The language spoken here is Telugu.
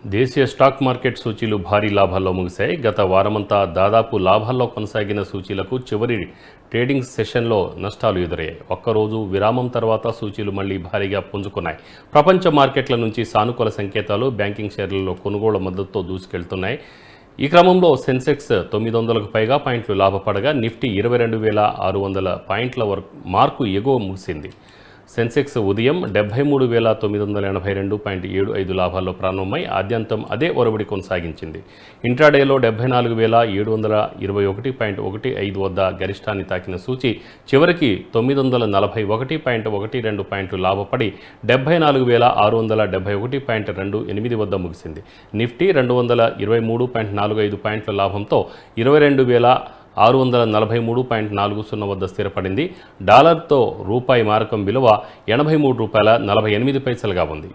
దేశీయ స్టాక్ మార్కెట్ సూచీలు భారీ లాభాల్లో ముగిశాయి. గత వారమంతా దాదాపు లాభాల్లో కొనసాగిన సూచీలకు చివరి ట్రేడింగ్ సెషన్లో నష్టాలు ఎదురయ్యాయి. ఒక్కరోజు విరామం తర్వాత సూచీలు మళ్లీ భారీగా పుంజుకున్నాయి. ప్రపంచ మార్కెట్ల నుంచి సానుకూల సంకేతాలు బ్యాంకింగ్ షేర్లలో కొనుగోళ్ల మద్దతుతో దూసుకెళ్తున్నాయి. ఈ క్రమంలో సెన్సెక్స్ 900కు పైగా పాయింట్లు లాభపడగా నిఫ్టీ 22,600 పాయింట్ల మార్కు ఎగువ ముగిసింది. సెన్సెక్స్ ఉదయం 73,982.75 లాభాల్లో ప్రారంభమై ఆద్యంతం అదే ఒరవడి కొనసాగించింది. ఇంట్రాడేలో 74,721.15 వద్ద గరిష్టాన్ని తాకిన సూచీ చివరికి 941.12 పాయింట్లు లాభపడి 74,671.28 వద్ద ముగిసింది. నిఫ్టీ 223.45 పాయింట్ల లాభంతో 22,643.40 వద్ద స్థిరపడింది. డాలర్తో రూపాయి మారకం విలువ రూ. 83.48గా ఉంది.